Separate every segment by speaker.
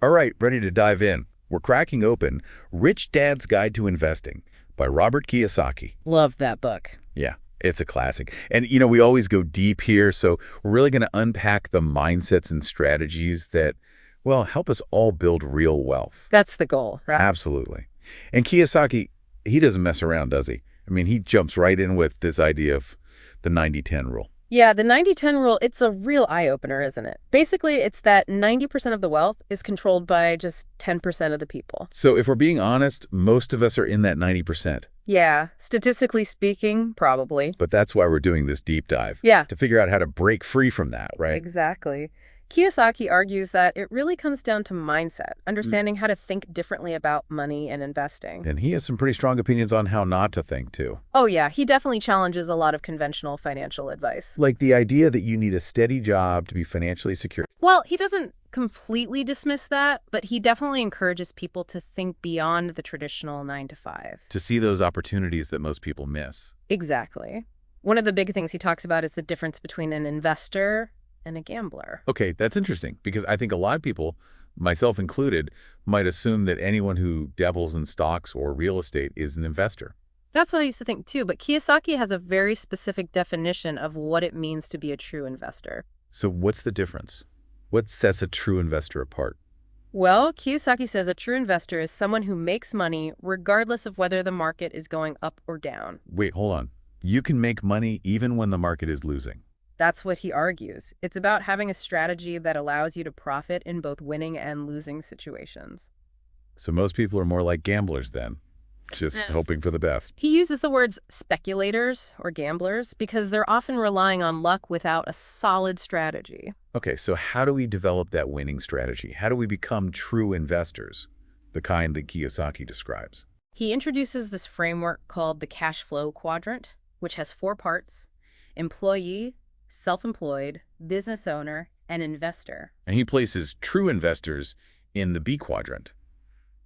Speaker 1: All right, ready to dive in. We're cracking open Rich Dad's Guide to Investing by Robert Kiyosaki.
Speaker 2: Love that book.
Speaker 1: Yeah, it's a classic. And, we always go deep here, so we're really going to unpack the mindsets and strategies that, well, help us all build real wealth.
Speaker 2: That's the goal, right?
Speaker 1: Absolutely. And Kiyosaki, he doesn't mess around, does he? I mean, he jumps right in with this idea of the 90-10 rule.
Speaker 2: Yeah, the 90-10 rule, it's a real eye-opener, isn't it? Basically, it's that 90% of the wealth is controlled by just 10% of the people.
Speaker 1: So if we're being honest, most of us are in that 90%.
Speaker 2: Yeah, statistically speaking, probably.
Speaker 1: But that's why we're doing this deep dive.
Speaker 2: Yeah.
Speaker 1: To figure out how to break free from that, right?
Speaker 2: Exactly. Kiyosaki argues that it really comes down to mindset, understanding how to think differently about money and investing.
Speaker 1: And he has some pretty strong opinions on how not to think, too.
Speaker 2: Oh yeah, he definitely challenges a lot of conventional financial advice.
Speaker 1: Like the idea that you need a steady job to be financially secure.
Speaker 2: Well, he doesn't completely dismiss that, but he definitely encourages people to think beyond the traditional 9 to 5.
Speaker 1: To see those opportunities that most people miss.
Speaker 2: Exactly. One of the big things he talks about is the difference between an investor and a gambler.
Speaker 1: Okay, that's interesting, because I think a lot of people, myself included, might assume that anyone who dabbles in stocks or real estate is an investor.
Speaker 2: That's what I used to think too, but Kiyosaki has a very specific definition of what it means to be a true investor.
Speaker 1: So what's the difference? What sets a true investor apart?
Speaker 2: Well, Kiyosaki says a true investor is someone who makes money regardless of whether the market is going up or down.
Speaker 1: Wait, hold on. You can make money even when the market is losing.
Speaker 2: That's what he argues. It's about having a strategy that allows you to profit in both winning and losing situations.
Speaker 1: So most people are more like gamblers then, just hoping for the best.
Speaker 2: He uses the words speculators or gamblers because they're often relying on luck without a solid strategy.
Speaker 1: Okay, so how do we develop that winning strategy? How do we become true investors, the kind that Kiyosaki describes?
Speaker 2: He introduces this framework called the cash flow quadrant, which has 4 parts: employee, self-employed, business owner, and investor.
Speaker 1: And he places true investors in the B quadrant,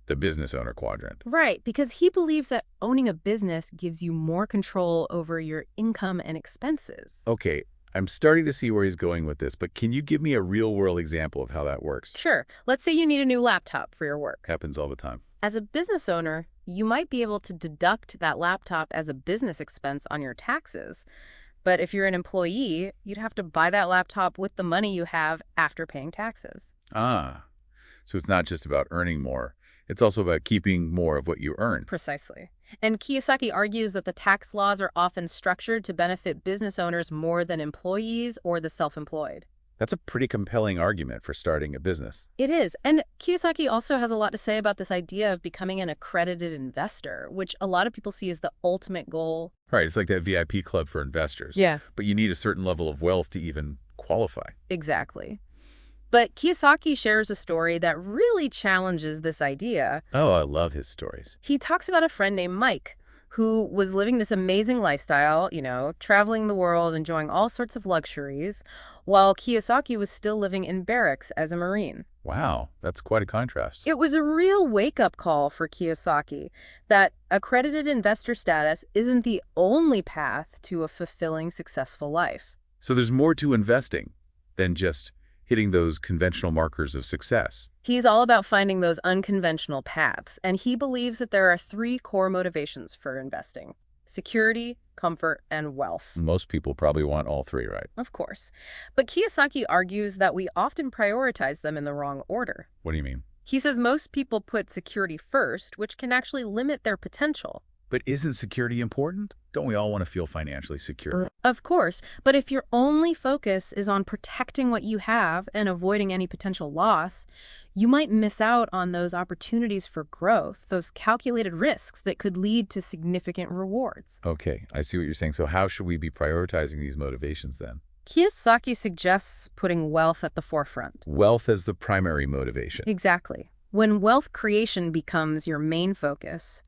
Speaker 1: the business owner quadrant.
Speaker 2: Right, because he believes that owning a business gives you more control over your income and expenses.
Speaker 1: Okay, I'm starting to see where he's going with this, but can you give me a real-world example of how that works?
Speaker 2: Sure, let's say you need a new laptop for your work.
Speaker 1: Happens all the time.
Speaker 2: As a business owner, you might be able to deduct that laptop as a business expense on your taxes. But if you're an employee, you'd have to buy that laptop with the money you have after paying taxes.
Speaker 1: Ah, so it's not just about earning more. It's also about keeping more of what you earn.
Speaker 2: Precisely. And Kiyosaki argues that the tax laws are often structured to benefit business owners more than employees or the self-employed.
Speaker 1: That's a pretty compelling argument for starting a business.
Speaker 2: It is. And Kiyosaki also has a lot to say about this idea of becoming an accredited investor, which a lot of people see as the ultimate goal.
Speaker 1: Right, it's like that VIP club for investors.
Speaker 2: Yeah.
Speaker 1: But you need a certain level of wealth to even qualify.
Speaker 2: Exactly. But Kiyosaki shares a story that really challenges this idea.
Speaker 1: Oh, I love his stories.
Speaker 2: He talks about a friend named Mike, who was living this amazing lifestyle, traveling the world, enjoying all sorts of luxuries, while Kiyosaki was still living in barracks as a Marine.
Speaker 1: Wow, that's quite a contrast.
Speaker 2: It was a real wake-up call for Kiyosaki that accredited investor status isn't the only path to a fulfilling, successful life.
Speaker 1: So there's more to investing than just hitting those conventional markers of success.
Speaker 2: He's all about finding those unconventional paths, and he believes that there are 3 core motivations for investing: security, comfort, and wealth.
Speaker 1: Most people probably want all 3, right?
Speaker 2: Of course. But Kiyosaki argues that we often prioritize them in the wrong order.
Speaker 1: What do you mean?
Speaker 2: He says most people put security first, which can actually limit their potential.
Speaker 1: But isn't security important? Don't we all want to feel financially secure?
Speaker 2: Of course, but if your only focus is on protecting what you have and avoiding any potential loss, you might miss out on those opportunities for growth, those calculated risks that could lead to significant rewards.
Speaker 1: Okay, I see what you're saying. So how should we be prioritizing these motivations then?
Speaker 2: Kiyosaki suggests putting wealth at the forefront.
Speaker 1: Wealth as the primary motivation.
Speaker 2: Exactly. When wealth creation becomes your main focus,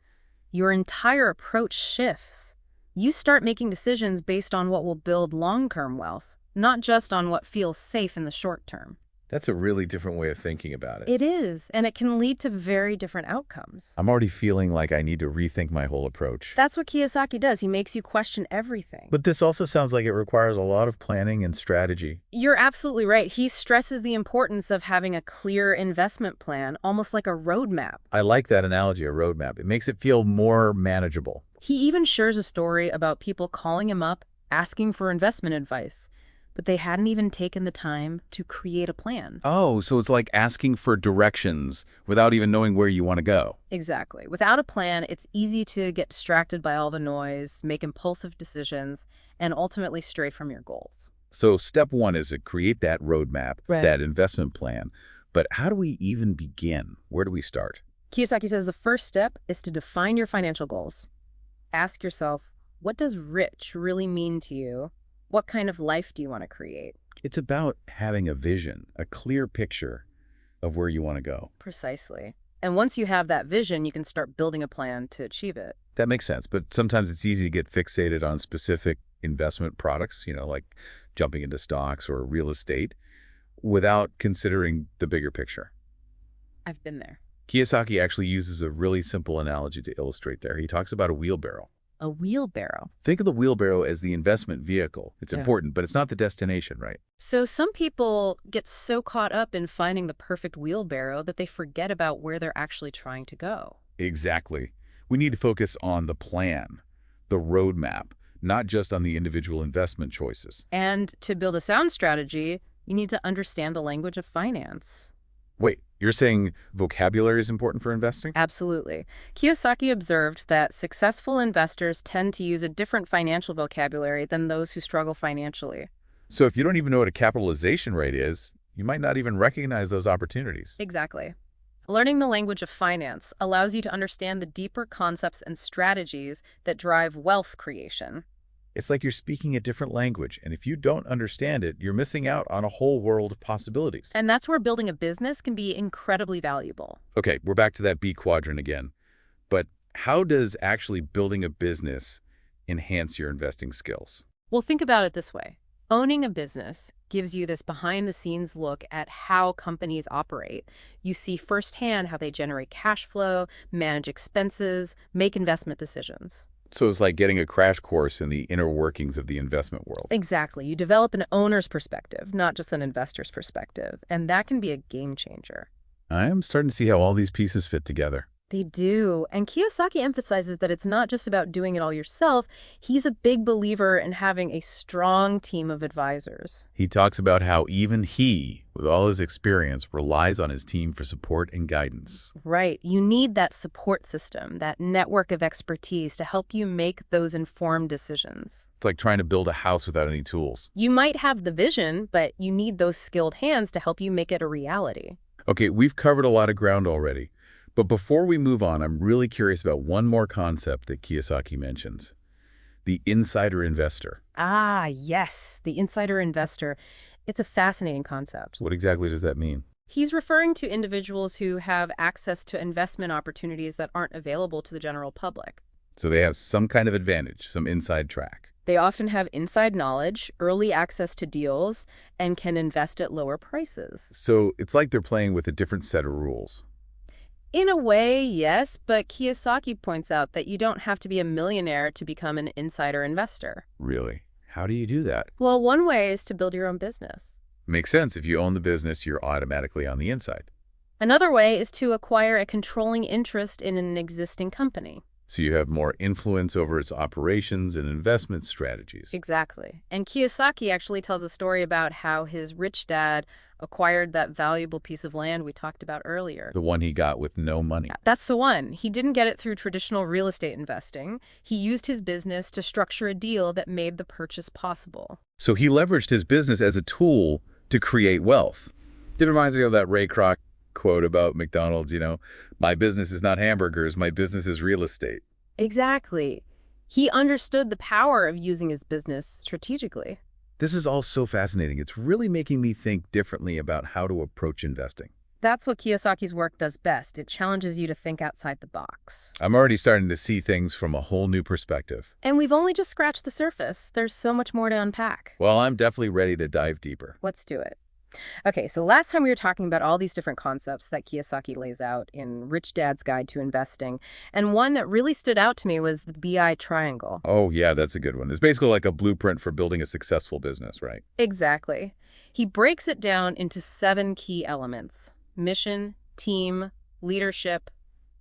Speaker 2: your entire approach shifts. You start making decisions based on what will build long-term wealth, not just on what feels safe in the short term.
Speaker 1: That's a really different way of thinking about it.
Speaker 2: It is, and it can lead to very different outcomes.
Speaker 1: I'm already feeling like I need to rethink my whole approach.
Speaker 2: That's what Kiyosaki does. He makes you question everything.
Speaker 1: But this also sounds like it requires a lot of planning and strategy.
Speaker 2: You're absolutely right. He stresses the importance of having a clear investment plan, almost like a roadmap.
Speaker 1: I like that analogy, a roadmap. It makes it feel more manageable.
Speaker 2: He even shares a story about people calling him up, asking for investment advice, but they hadn't even taken the time to create a plan.
Speaker 1: Oh, so it's like asking for directions without even knowing where you want to go.
Speaker 2: Exactly. Without a plan, it's easy to get distracted by all the noise, make impulsive decisions, and ultimately stray from your goals.
Speaker 1: So step one is to create that roadmap,
Speaker 2: Right.
Speaker 1: that investment plan. But how do we even begin? Where do we start?
Speaker 2: Kiyosaki says the first step is to define your financial goals. Ask yourself, what does rich really mean to you? What kind of life do you want to create?
Speaker 1: It's about having a vision, a clear picture of where you want to go.
Speaker 2: Precisely. And once you have that vision, you can start building a plan to achieve it.
Speaker 1: That makes sense, but sometimes it's easy to get fixated on specific investment products, like jumping into stocks or real estate, without considering the bigger picture.
Speaker 2: I've been there.
Speaker 1: Kiyosaki actually uses a really simple analogy to illustrate there. He talks about a wheelbarrow.
Speaker 2: A wheelbarrow.
Speaker 1: Think of the wheelbarrow as the investment vehicle. It's
Speaker 2: Yeah.
Speaker 1: important, but it's not the destination, right?
Speaker 2: So some people get so caught up in finding the perfect wheelbarrow that they forget about where they're actually trying to go.
Speaker 1: Exactly. We need to focus on the plan, the roadmap, not just on the individual investment choices.
Speaker 2: And to build a sound strategy, you need to understand the language of finance.
Speaker 1: Wait, you're saying vocabulary is important for investing?
Speaker 2: Absolutely. Kiyosaki observed that successful investors tend to use a different financial vocabulary than those who struggle financially.
Speaker 1: So if you don't even know what a capitalization rate is, you might not even recognize those opportunities.
Speaker 2: Exactly. Learning the language of finance allows you to understand the deeper concepts and strategies that drive wealth creation.
Speaker 1: It's like you're speaking a different language, and if you don't understand it, you're missing out on a whole world of possibilities.
Speaker 2: And that's where building a business can be incredibly valuable.
Speaker 1: Okay, we're back to that B quadrant again. But how does actually building a business enhance your investing skills?
Speaker 2: Well, think about it this way. Owning a business gives you this behind-the-scenes look at how companies operate. You see firsthand how they generate cash flow, manage expenses, make investment decisions.
Speaker 1: So it's like getting a crash course in the inner workings of the investment world.
Speaker 2: Exactly. You develop an owner's perspective, not just an investor's perspective, and that can be a game changer.
Speaker 1: I am starting to see how all these pieces fit together.
Speaker 2: They do. And Kiyosaki emphasizes that it's not just about doing it all yourself. He's a big believer in having a strong team of advisors.
Speaker 1: He talks about how even he, with all his experience, relies on his team for support and guidance.
Speaker 2: Right. You need that support system, that network of expertise to help you make those informed decisions.
Speaker 1: It's like trying to build a house without any tools.
Speaker 2: You might have the vision, but you need those skilled hands to help you make it a reality.
Speaker 1: Okay, we've covered a lot of ground already. But before we move on, I'm really curious about one more concept that Kiyosaki mentions. The insider investor.
Speaker 2: Ah, yes, the insider investor. It's a fascinating concept.
Speaker 1: What exactly does that mean?
Speaker 2: He's referring to individuals who have access to investment opportunities that aren't available to the general public.
Speaker 1: So they have some kind of advantage, some inside track.
Speaker 2: They often have inside knowledge, early access to deals, and can invest at lower prices.
Speaker 1: So it's like they're playing with a different set of rules.
Speaker 2: In a way, yes, but Kiyosaki points out that you don't have to be a millionaire to become an insider investor.
Speaker 1: Really? How do you do that?
Speaker 2: Well, one way is to build your own business.
Speaker 1: Makes sense. If you own the business, you're automatically on the inside.
Speaker 2: Another way is to acquire a controlling interest in an existing company.
Speaker 1: So you have more influence over its operations and investment strategies.
Speaker 2: Exactly. And Kiyosaki actually tells a story about how his rich dad acquired that valuable piece of land we talked about earlier.
Speaker 1: The one he got with no money.
Speaker 2: That's the one. He didn't get it through traditional real estate investing. He used his business to structure a deal that made the purchase possible.
Speaker 1: So he leveraged his business as a tool to create wealth. It reminds me of that Ray Kroc quote about McDonald's, my business is not hamburgers, my business is real estate.
Speaker 2: Exactly. He understood the power of using his business strategically.
Speaker 1: This is all so fascinating. It's really making me think differently about how to approach investing.
Speaker 2: That's what Kiyosaki's work does best. It challenges you to think outside the box.
Speaker 1: I'm already starting to see things from a whole new perspective.
Speaker 2: And we've only just scratched the surface. There's so much more to unpack.
Speaker 1: Well, I'm definitely ready to dive deeper.
Speaker 2: Let's do it. Okay, so last time we were talking about all these different concepts that Kiyosaki lays out in Rich Dad's Guide to Investing, and one that really stood out to me was the BI triangle.
Speaker 1: Oh, yeah, that's a good one. It's basically like a blueprint for building a successful business, right?
Speaker 2: Exactly. He breaks it down into 7 key elements: mission, team, leadership,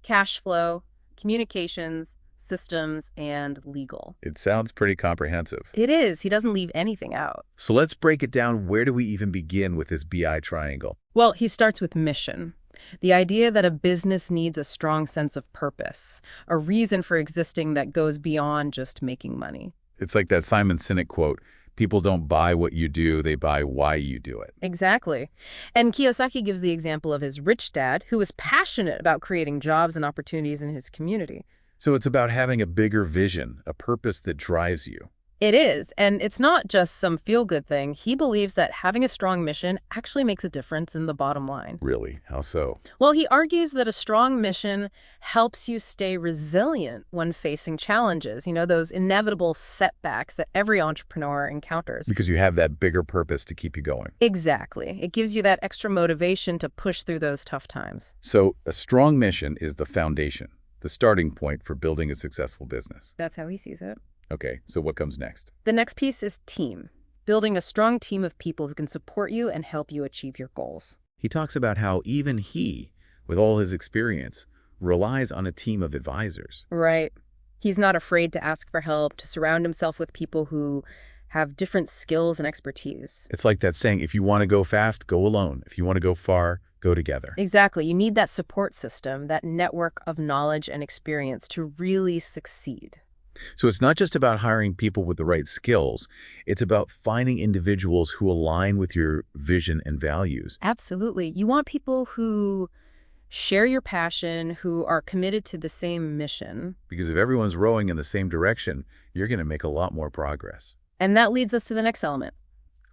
Speaker 2: cash flow, communications, systems, and legal.
Speaker 1: It sounds pretty comprehensive.
Speaker 2: It is. He doesn't leave anything out.
Speaker 1: So let's break it down. Where do we even begin with this BI triangle?
Speaker 2: Well, he starts with mission. The idea that a business needs a strong sense of purpose, a reason for existing that goes beyond just making money.
Speaker 1: It's like that Simon Sinek quote, people don't buy what you do, they buy why you do it.
Speaker 2: Exactly. And Kiyosaki gives the example of his rich dad, who was passionate about creating jobs and opportunities in his community.
Speaker 1: So it's about having a bigger vision, a purpose that drives you.
Speaker 2: It is, and it's not just some feel-good thing. He believes that having a strong mission actually makes a difference in the bottom line.
Speaker 1: Really? How so?
Speaker 2: Well, he argues that a strong mission helps you stay resilient when facing challenges, those inevitable setbacks that every entrepreneur encounters.
Speaker 1: Because you have that bigger purpose to keep you going.
Speaker 2: Exactly. It gives you that extra motivation to push through those tough times.
Speaker 1: So a strong mission is the foundation, the starting point for building a successful business.
Speaker 2: That's how he sees it.
Speaker 1: Okay, so what comes next?
Speaker 2: The next piece is team. Building a strong team of people who can support you and help you achieve your goals.
Speaker 1: He talks about how even he, with all his experience, relies on a team of advisors.
Speaker 2: Right. He's not afraid to ask for help, to surround himself with people who have different skills and expertise.
Speaker 1: It's like that saying, if you want to go fast, go alone. If you want to go far, go together.
Speaker 2: Exactly. You need that support system, that network of knowledge and experience to really succeed.
Speaker 1: So it's not just about hiring people with the right skills. It's about finding individuals who align with your vision and values.
Speaker 2: Absolutely. You want people who share your passion, who are committed to the same mission.
Speaker 1: Because if everyone's rowing in the same direction, you're going to make a lot more progress.
Speaker 2: And that leads us to the next element,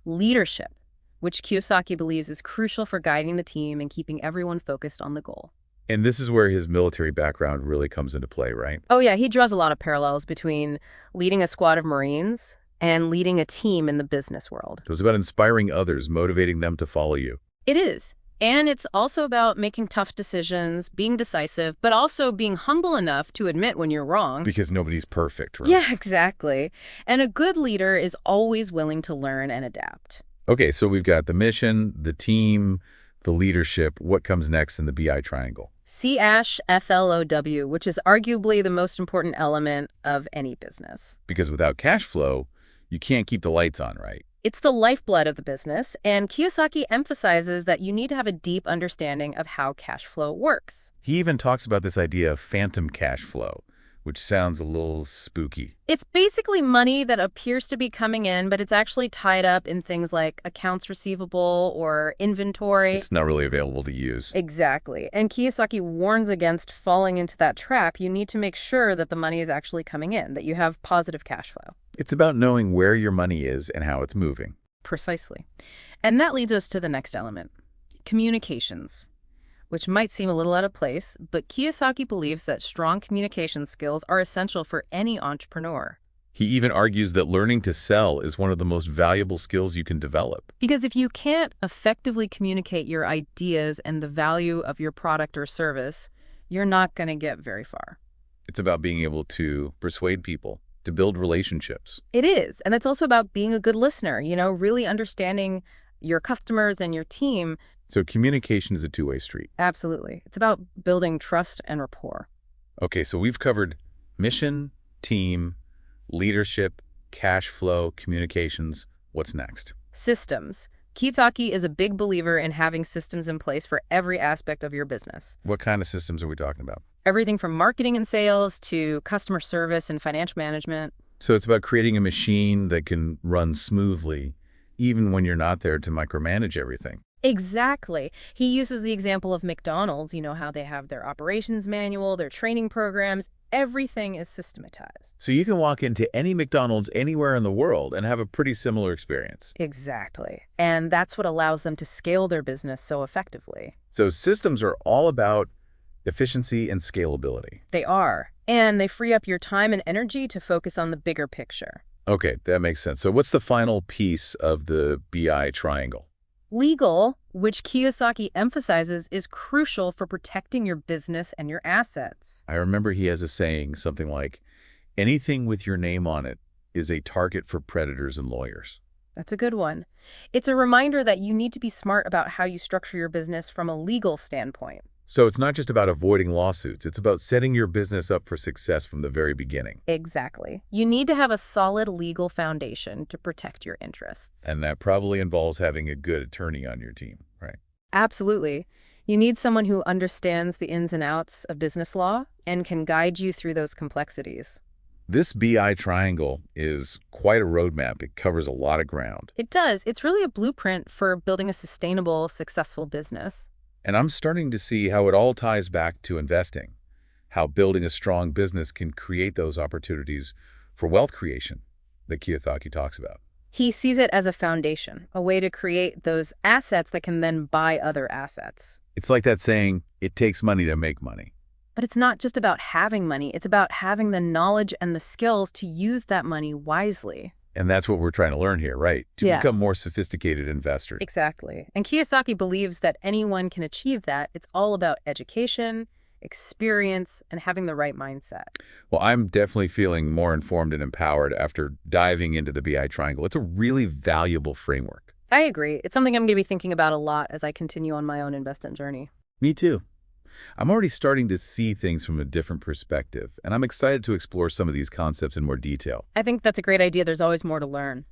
Speaker 2: leadership, which Kiyosaki believes is crucial for guiding the team and keeping everyone focused on the goal.
Speaker 1: And this is where his military background really comes into play, right?
Speaker 2: Oh, yeah, he draws a lot of parallels between leading a squad of Marines and leading a team in the business world.
Speaker 1: So it's about inspiring others, motivating them to follow you.
Speaker 2: It is. And it's also about making tough decisions, being decisive, but also being humble enough to admit when you're wrong.
Speaker 1: Because nobody's perfect, right?
Speaker 2: Yeah, exactly. And a good leader is always willing to learn and adapt.
Speaker 1: Okay, so we've got the mission, the team, the leadership. What comes next in the BI triangle?
Speaker 2: CASHFLOW, which is arguably the most important element of any business.
Speaker 1: Because without cash flow, you can't keep the lights on, right?
Speaker 2: It's the lifeblood of the business, and Kiyosaki emphasizes that you need to have a deep understanding of how cash flow works.
Speaker 1: He even talks about this idea of phantom cash flow, which sounds a little spooky.
Speaker 2: It's basically money that appears to be coming in, but it's actually tied up in things like accounts receivable or inventory.
Speaker 1: It's not really available to use.
Speaker 2: Exactly. And Kiyosaki warns against falling into that trap. You need to make sure that the money is actually coming in, that you have positive cash flow.
Speaker 1: It's about knowing where your money is and how it's moving.
Speaker 2: Precisely. And that leads us to the next element, communications, which might seem a little out of place, but Kiyosaki believes that strong communication skills are essential for any entrepreneur.
Speaker 1: He even argues that learning to sell is one of the most valuable skills you can develop.
Speaker 2: Because if you can't effectively communicate your ideas and the value of your product or service, you're not going to get very far.
Speaker 1: It's about being able to persuade people, to build relationships.
Speaker 2: It is. And it's also about being a good listener, really understanding your customers and your team.
Speaker 1: So communication is a two-way street.
Speaker 2: Absolutely. It's about building trust and rapport.
Speaker 1: Okay, so we've covered mission, team, leadership, cash flow, communications. What's next?
Speaker 2: Systems. Kiyosaki is a big believer in having systems in place for every aspect of your business.
Speaker 1: What kind of systems are we talking about?
Speaker 2: Everything from marketing and sales to customer service and financial management.
Speaker 1: So it's about creating a machine that can run smoothly, even when you're not there to micromanage everything.
Speaker 2: Exactly. He uses the example of McDonald's, how they have their operations manual, their training programs. Everything is systematized.
Speaker 1: So you can walk into any McDonald's anywhere in the world and have a pretty similar experience.
Speaker 2: Exactly. And that's what allows them to scale their business so effectively.
Speaker 1: So systems are all about efficiency and scalability.
Speaker 2: They are. And they free up your time and energy to focus on the bigger picture.
Speaker 1: Okay, that makes sense. So what's the final piece of the BI triangle?
Speaker 2: Legal, which Kiyosaki emphasizes, is crucial for protecting your business and your assets.
Speaker 1: I remember he has a saying, something like, anything with your name on it is a target for predators and lawyers.
Speaker 2: That's a good one. It's a reminder that you need to be smart about how you structure your business from a legal standpoint.
Speaker 1: So it's not just about avoiding lawsuits, it's about setting your business up for success from the very beginning.
Speaker 2: Exactly. You need to have a solid legal foundation to protect your interests.
Speaker 1: And that probably involves having a good attorney on your team, right?
Speaker 2: Absolutely. You need someone who understands the ins and outs of business law and can guide you through those complexities.
Speaker 1: This BI triangle is quite a roadmap. It covers a lot of ground.
Speaker 2: It does. It's really a blueprint for building a sustainable, successful business.
Speaker 1: And I'm starting to see how it all ties back to investing, how building a strong business can create those opportunities for wealth creation that Kiyosaki talks about.
Speaker 2: He sees it as a foundation, a way to create those assets that can then buy other assets.
Speaker 1: It's like that saying, it takes money to make money.
Speaker 2: But it's not just about having money. It's about having the knowledge and the skills to use that money wisely.
Speaker 1: And that's what we're trying to learn here, right? To
Speaker 2: Yeah.
Speaker 1: become more sophisticated investors.
Speaker 2: Exactly. And Kiyosaki believes that anyone can achieve that. It's all about education, experience, and having the right mindset.
Speaker 1: Well, I'm definitely feeling more informed and empowered after diving into the BI triangle. It's a really valuable framework.
Speaker 2: I agree. It's something I'm going to be thinking about a lot as I continue on my own investment journey.
Speaker 1: Me too. I'm already starting to see things from a different perspective, and I'm excited to explore some of these concepts in more detail.
Speaker 2: I think that's a great idea. There's always more to learn.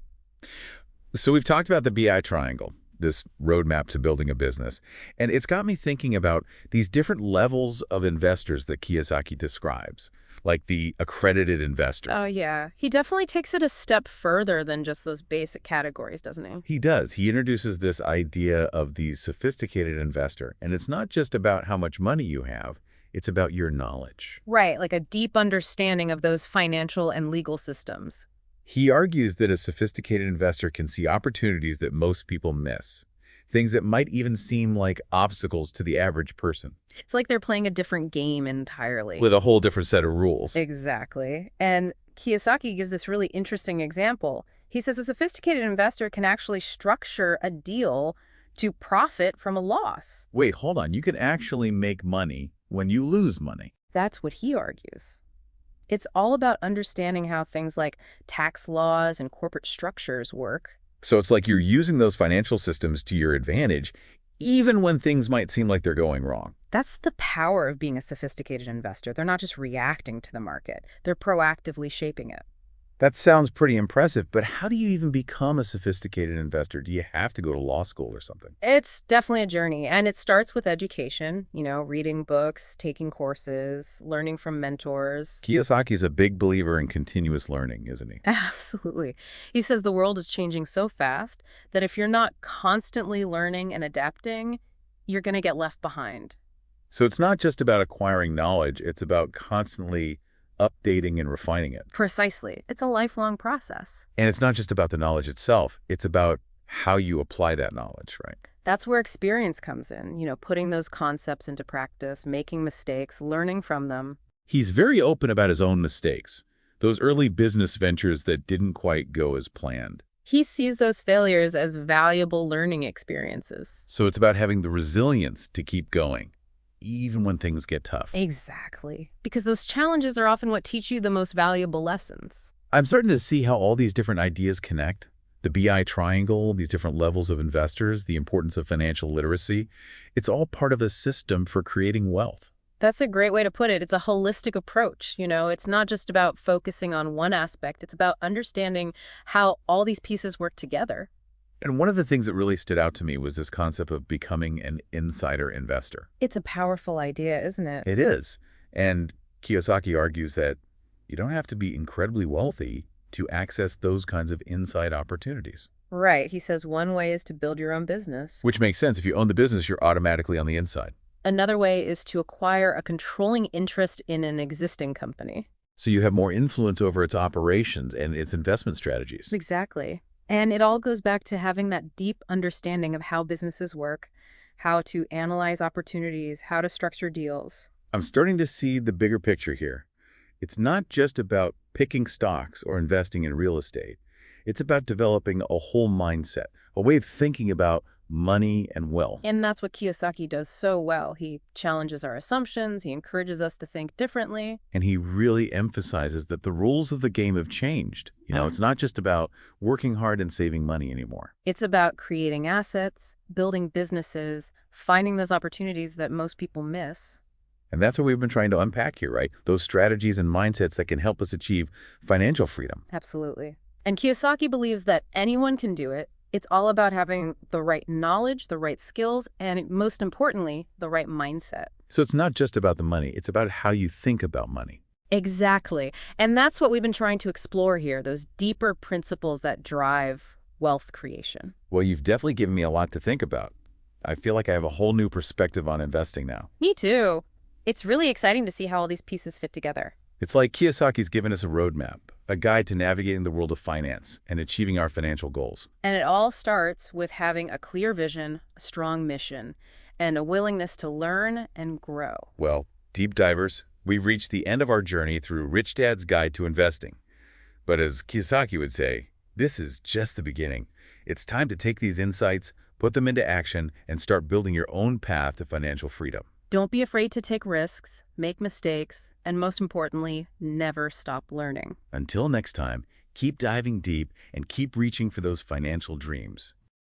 Speaker 1: So we've talked about the BI triangle, this roadmap to building a business, and it's got me thinking about these different levels of investors that Kiyosaki describes, like the accredited investor.
Speaker 2: Oh, yeah. He definitely takes it a step further than just those basic categories, doesn't he?
Speaker 1: He does. He introduces this idea of the sophisticated investor, and it's not just about how much money you have, it's about your knowledge.
Speaker 2: Right, like a deep understanding of those financial and legal systems.
Speaker 1: He argues that a sophisticated investor can see opportunities that most people miss, things that might even seem like obstacles to the average person,
Speaker 2: It's like they're playing a different game entirely.
Speaker 1: with a whole different set of rules.
Speaker 2: Exactly. And Kiyosaki gives this really interesting example. He says a sophisticated investor can actually structure a deal to profit from a loss.
Speaker 1: Wait, hold on. You can actually make money when you lose money.
Speaker 2: That's what he argues. It's all about understanding how things like tax laws and corporate structures work.
Speaker 1: So it's like you're using those financial systems to your advantage, even when things might seem like they're going wrong.
Speaker 2: That's the power of being a sophisticated investor. They're not just reacting to the market. They're proactively shaping it.
Speaker 1: That sounds pretty impressive, but how do you even become a sophisticated investor? Do you have to go to law school or something?
Speaker 2: It's definitely a journey, and it starts with education, reading books, taking courses, learning from mentors.
Speaker 1: Kiyosaki's a big believer in continuous learning, isn't he?
Speaker 2: Absolutely. He says the world is changing so fast that if you're not constantly learning and adapting, you're going to get left behind.
Speaker 1: So it's not just about acquiring knowledge, it's about constantly updating and refining it.
Speaker 2: Precisely. It's a lifelong process.
Speaker 1: And it's not just about the knowledge itself, it's about how you apply that knowledge, right?
Speaker 2: That's where experience comes in, putting those concepts into practice, making mistakes, learning from them.
Speaker 1: He's very open about his own mistakes, those early business ventures that didn't quite go as planned.
Speaker 2: He sees those failures as valuable learning experiences.
Speaker 1: So it's about having the resilience to keep going, even when things get tough.
Speaker 2: Exactly. Because those challenges are often what teach you the most valuable lessons.
Speaker 1: I'm starting to see how all these different ideas connect. The BI triangle, these different levels of investors, the importance of financial literacy. It's all part of a system for creating wealth.
Speaker 2: That's a great way to put it. It's a holistic approach. It's not just about focusing on one aspect. It's about understanding how all these pieces work together.
Speaker 1: And one of the things that really stood out to me was this concept of becoming an insider investor.
Speaker 2: It's a powerful idea, isn't it?
Speaker 1: It is. And Kiyosaki argues that you don't have to be incredibly wealthy to access those kinds of inside opportunities.
Speaker 2: Right. He says one way is to build your own business.
Speaker 1: Which makes sense. If you own the business, you're automatically on the inside.
Speaker 2: Another way is to acquire a controlling interest in an existing company.
Speaker 1: So you have more influence over its operations and its investment strategies.
Speaker 2: Exactly. And it all goes back to having that deep understanding of how businesses work, how to analyze opportunities, how to structure deals.
Speaker 1: I'm starting to see the bigger picture here. It's not just about picking stocks or investing in real estate. It's about developing a whole mindset, a way of thinking about money and wealth.
Speaker 2: And that's what Kiyosaki does so well. He challenges our assumptions, he encourages us to think differently.
Speaker 1: And he really emphasizes that the rules of the game have changed. It's not just about working hard and saving money anymore.
Speaker 2: It's about creating assets, building businesses, finding those opportunities that most people miss.
Speaker 1: And that's what we've been trying to unpack here, right? Those strategies and mindsets that can help us achieve financial freedom.
Speaker 2: Absolutely. And Kiyosaki believes that anyone can do it. It's all about having the right knowledge, the right skills, and most importantly, the right mindset.
Speaker 1: So it's not just about the money, it's about how you think about money.
Speaker 2: Exactly. And that's what we've been trying to explore here, those deeper principles that drive wealth creation.
Speaker 1: Well, you've definitely given me a lot to think about. I feel like I have a whole new perspective on investing now.
Speaker 2: Me too. It's really exciting to see how all these pieces fit together.
Speaker 1: It's like Kiyosaki's given us a roadmap, a guide to navigating the world of finance and achieving our financial goals.
Speaker 2: And it all starts with having a clear vision, a strong mission, and a willingness to learn and grow.
Speaker 1: Well, deep divers, we've reached the end of our journey through Rich Dad's Guide to Investing. But as Kiyosaki would say, this is just the beginning. It's time to take these insights, put them into action, and start building your own path to financial freedom.
Speaker 2: Don't be afraid to take risks, make mistakes, and most importantly, never stop learning.
Speaker 1: Until next time, keep diving deep and keep reaching for those financial dreams.